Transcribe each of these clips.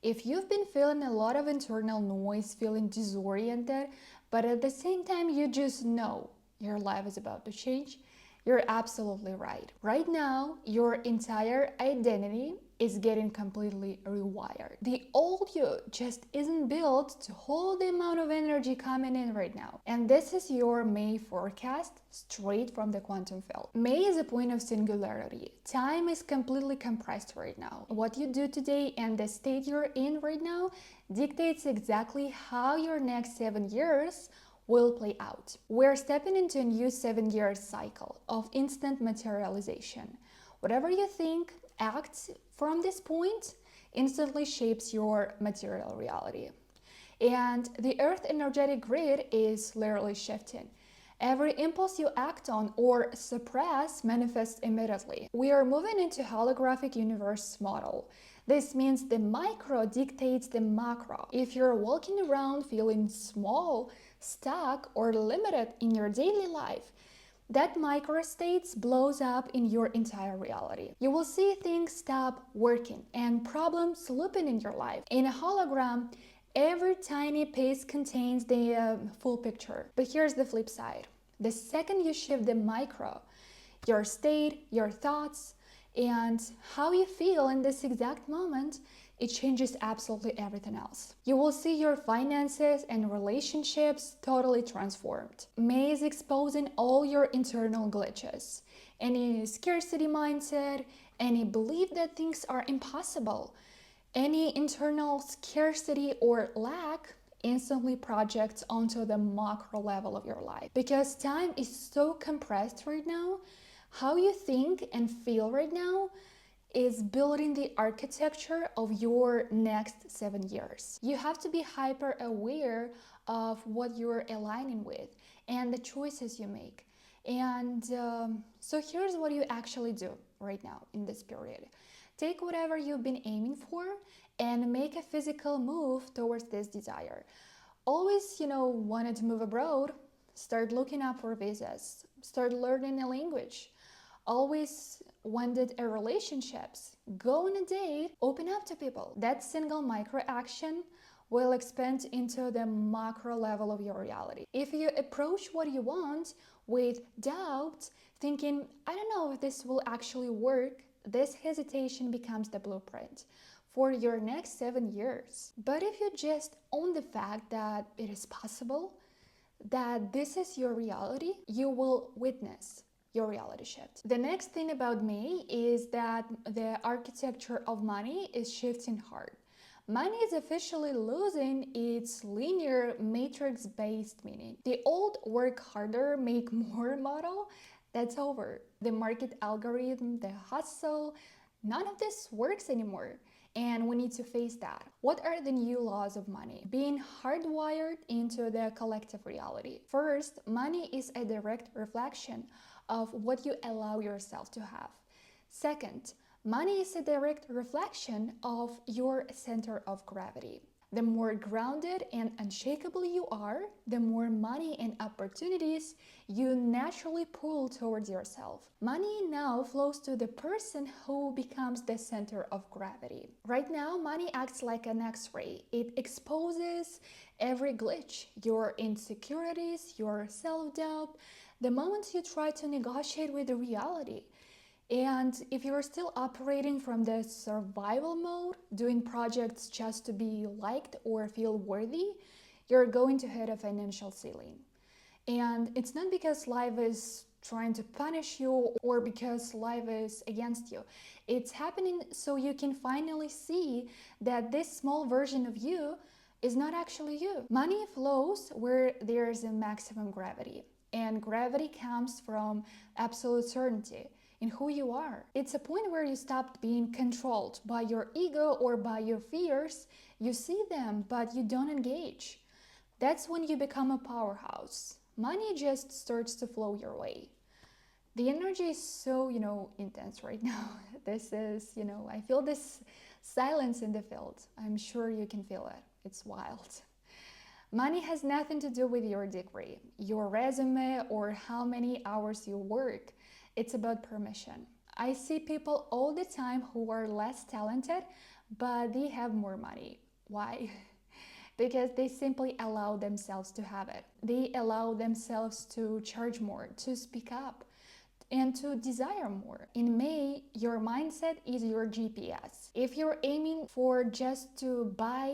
If you've been feeling a lot of internal noise, feeling disoriented, but at the same time you just know your life is about to change, you're absolutely right. Right now, your entire identity is getting completely rewired. The old you just isn't built to hold the amount of energy coming in right now. And this is your May forecast straight from the quantum field. May is a point of singularity. Time is completely compressed right now. What you do today and the state you're in right now dictates exactly how your next 7 years will play out. We're stepping into a new 7-year cycle of instant materialization. Whatever you think, act from this point instantly shapes your material reality. And the Earth energetic grid is literally shifting. Every impulse you act on or suppress manifests immediately. We are moving into holographic universe model. This means the micro dictates the macro. If you're walking around feeling small, stuck, or limited in your daily life, that microstates blows up in your entire reality. You will see things stop working and problems looping in your life. In a hologram, every tiny piece contains the full picture. But here's the flip side. The second you shift the micro, your state, your thoughts, and how you feel in this exact moment, it changes absolutely everything else. You will see your finances and relationships totally transformed. May is exposing all your internal glitches, any scarcity mindset, any belief that things are impossible, any internal scarcity or lack instantly projects onto the macro level of your life. Because time is so compressed right now, how you think and feel right now is building the architecture of your next 7 years. You have to be hyper aware of what you're aligning with and the choices you make. And so here's what you actually do right now in this period. Take whatever you've been aiming for and make a physical move towards this desire. Always, wanted to move abroad, start looking up for visas, start learning a language. Always wanted a relationships, go on a date, open up to people. That single micro action will expand into the macro level of your reality. If you approach what you want with doubt, thinking, I don't know if this will actually work, this hesitation becomes the blueprint for your next 7 years. But if you just own the fact that it is possible, that this is your reality, you will witness your reality shift. The next thing about May is that the architecture of money is shifting hard. Money is officially losing its linear matrix-based meaning. The old work harder, make more model, that's over. The market algorithm, the hustle, none of this works anymore. And we need to face that. What are the new laws of money? Being hardwired into the collective reality. First, money is a direct reflection of what you allow yourself to have. Second, money is a direct reflection of your center of gravity. The more grounded and unshakable you are, the more money and opportunities you naturally pull towards yourself. Money now flows to the person who becomes the center of gravity. Right now, money acts like an X-ray. It exposes every glitch, your insecurities, your self-doubt, the moment you try to negotiate with the reality. And if you're still operating from the survival mode, doing projects just to be liked or feel worthy, you're going to hit a financial ceiling. And it's not because life is trying to punish you or because life is against you. It's happening so you can finally see that this small version of you is not actually you. Money flows where there's a maximum gravity. And gravity comes from absolute certainty in who you are. It's a point where you stopped being controlled by your ego or by your fears. You see them, but you don't engage. That's when you become a powerhouse. Money just starts to flow your way. The energy is so, intense right now. This is, I feel this silence in the field. I'm sure you can feel it. It's wild. Money has nothing to do with your degree, your resume, or how many hours you work. It's about permission. I see people all the time who are less talented, but they have more money. Why? Because they simply allow themselves to have it. They allow themselves to charge more, to speak up, and to desire more. In May, your mindset is your GPS. If you're aiming for just to buy,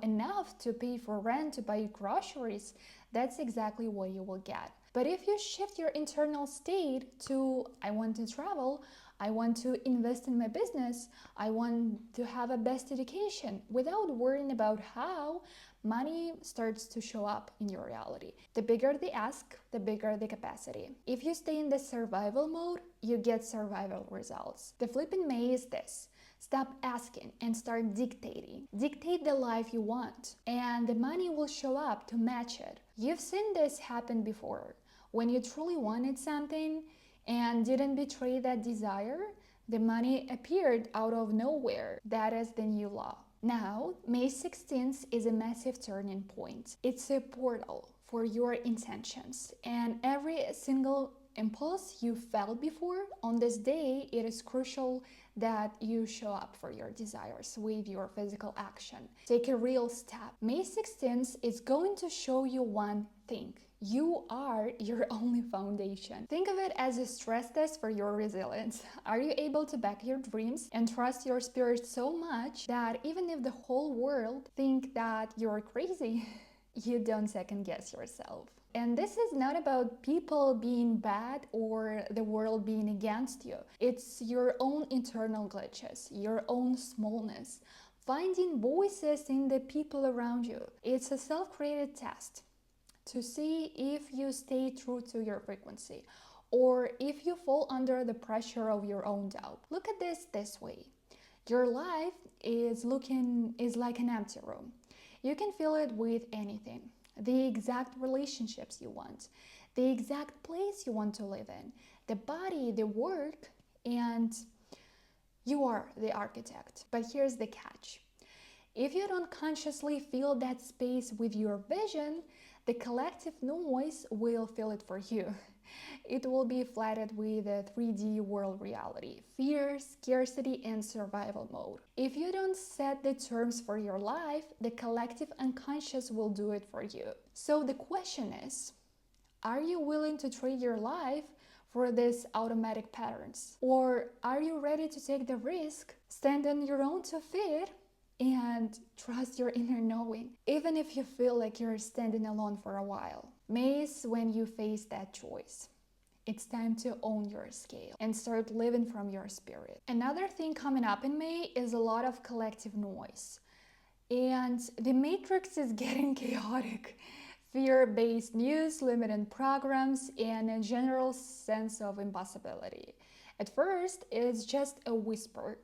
enough to pay for rent, to buy groceries, that's exactly what you will get. But if you shift your internal state to, I want to travel, I want to invest in my business, I want to have a best education, without worrying about how, money starts to show up in your reality. The bigger the ask, the bigger the capacity. If you stay in the survival mode, you get survival results. The flip in May is this: stop asking and start dictating. Dictate the life you want, and the money will show up to match it. You've seen this happen before. When you truly wanted something and didn't betray that desire, the money appeared out of nowhere. That is the new law. Now, May 16th is a massive turning point. It's a portal for your intentions, and every single impulse you felt before, on this day, it is crucial that you show up for your desires with your physical action. Take a real step. May 16th is going to show you one thing: you are your only foundation. Think of it as a stress test for your resilience. Are you able to back your dreams and trust your spirit so much that even if the whole world think that you're crazy, you don't second guess yourself? And this is not about people being bad or the world being against you. It's your own internal glitches, your own smallness, finding voices in the people around you. It's a self-created test to see if you stay true to your frequency or if you fall under the pressure of your own doubt. Look at this way. Your life is like an empty room. You can fill it with anything. The exact relationships you want, the exact place you want to live in, the body, the work, and you are the architect. But here's the catch. If you don't consciously fill that space with your vision, the collective noise will fill it for you. It will be flooded with a 3D world reality, fear, scarcity, and survival mode. If you don't set the terms for your life, the collective unconscious will do it for you. So the question is, are you willing to trade your life for these automatic patterns? Or are you ready to take the risk, stand on your own 2 feet, and trust your inner knowing, even if you feel like you're standing alone for a while? May is when you face that choice. It's time to own your scale and start living from your spirit. Another thing coming up in May is a lot of collective noise. And the matrix is getting chaotic. Fear-based news, limited programs, and a general sense of impossibility. At first, it's just a whisper,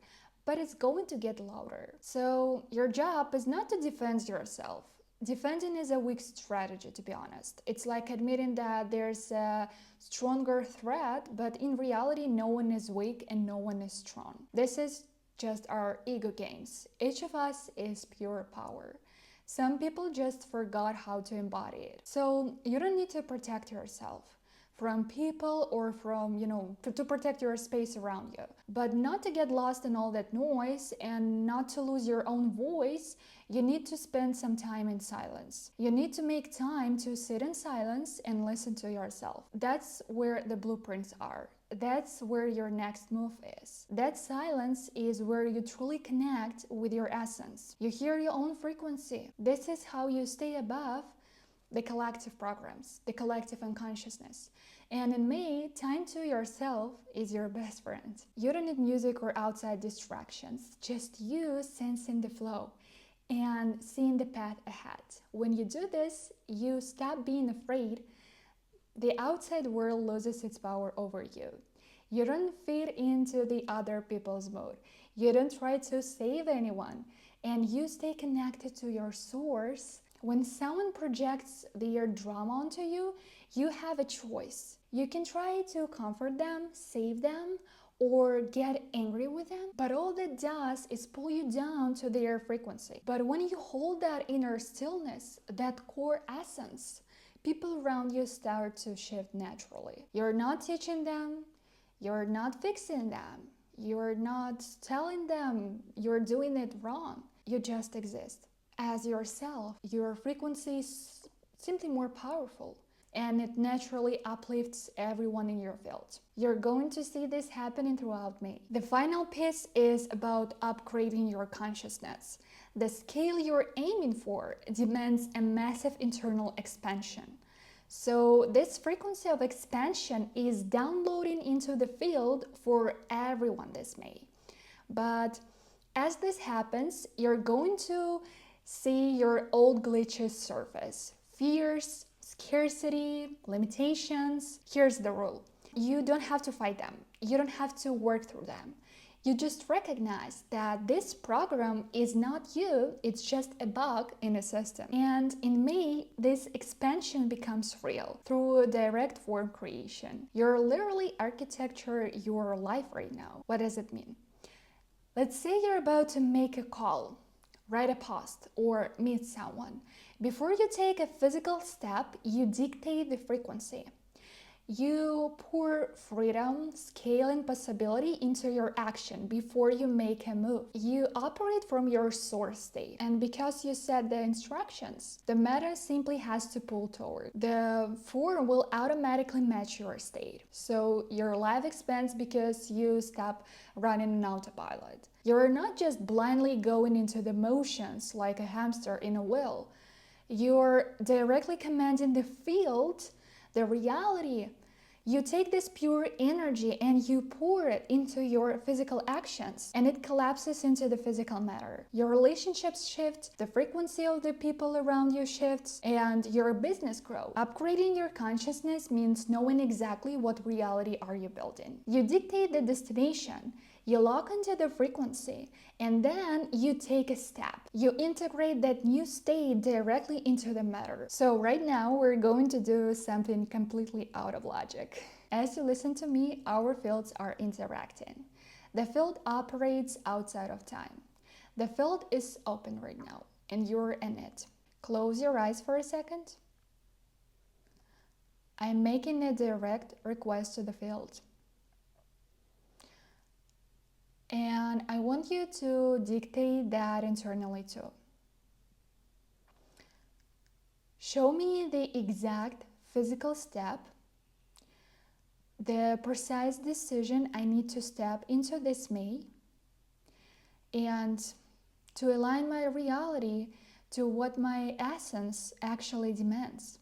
but it's going to get louder. So your job is not to defend yourself. Defending is a weak strategy, to be honest. It's like admitting that there's a stronger threat, but in reality, no one is weak and no one is strong. This is just our ego games. Each of us is pure power. Some people just forgot how to embody it. So you don't need to protect yourself from people or from, to protect your space around you. But not to get lost in all that noise and not to lose your own voice, you need to spend some time in silence. You need to make time to sit in silence and listen to yourself. That's where the blueprints are. That's where your next move is. That silence is where you truly connect with your essence. You hear your own frequency. This is how you stay above the collective programs, the collective unconsciousness. And in May, time to yourself is your best friend. You don't need music or outside distractions, just you sensing the flow and seeing the path ahead. When you do this, you stop being afraid. The outside world loses its power over you. You don't fit into the other people's mode. You don't try to save anyone, and you stay connected to your source. When someone projects their drama onto you, you have a choice. You can try to comfort them, save them, or get angry with them, but all that does is pull you down to their frequency. But when you hold that inner stillness, that core essence, people around you start to shift naturally. You're not teaching them, you're not fixing them, You're not telling them you're doing it wrong. You just exist. As yourself, your frequency is simply more powerful, and it naturally uplifts everyone in your field. You're going to see this happening throughout May. The final piece is about upgrading your consciousness. The scale you're aiming for demands a massive internal expansion. So this frequency of expansion is downloading into the field for everyone this May. But as this happens, you're going to see your old glitches surface. Fears, scarcity, limitations. Here's the rule. You don't have to fight them. You don't have to work through them. You just recognize that this program is not you, it's just a bug in a system. And in May, this expansion becomes real through direct form creation. You're literally architecture your life right now. What does it mean? Let's say you're about to make a call, write a post, or meet someone. Before you take a physical step, you dictate the frequency. You pour freedom, scale, and possibility into your action before you make a move. You operate from your source state, and because you set the instructions, the meta simply has to pull toward. The form will automatically match your state. So your life expands because you stop running an autopilot. You're not just blindly going into the motions like a hamster in a wheel. You're directly commanding the field, the reality. You take this pure energy and you pour it into your physical actions, and it collapses into the physical matter. Your relationships shift, the frequency of the people around you shifts, and your business grows. Upgrading your consciousness means knowing exactly what reality are you building. You dictate the destination, you lock into the frequency, and then you take a step. You integrate that new state directly into the matter. So right now we're going to do something completely out of logic. As you listen to me, our fields are interacting. The field operates outside of time. The field is open right now, and you're in it. Close your eyes for a second. I'm making a direct request to the field. And I want you to dictate that internally too. Show me the exact physical step, the precise decision I need to step into this May, and to align my reality to what my essence actually demands.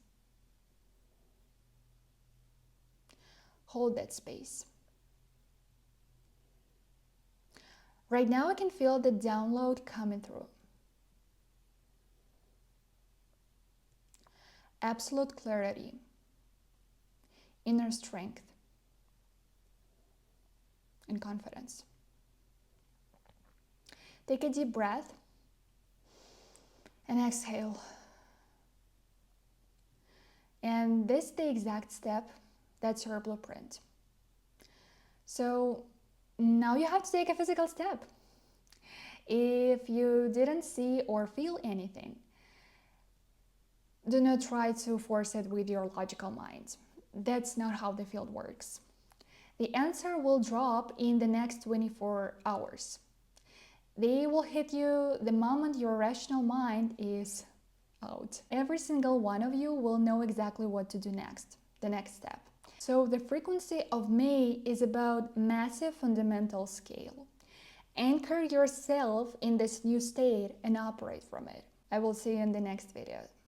Hold that space. Right now I can feel the download coming through. Absolute clarity, inner strength, and confidence. Take a deep breath and exhale. And this is the exact step, that's your blueprint. So now you have to take a physical step. If you didn't see or feel anything, do not try to force it with your logical mind. That's not how the field works. The answer will drop in the next 24 hours. They will hit you the moment your rational mind is out. Every single one of you will know exactly what to do next, the next step. So the frequency of May is about massive fundamental scale. Anchor yourself in this new state and operate from it. I will see you in the next video.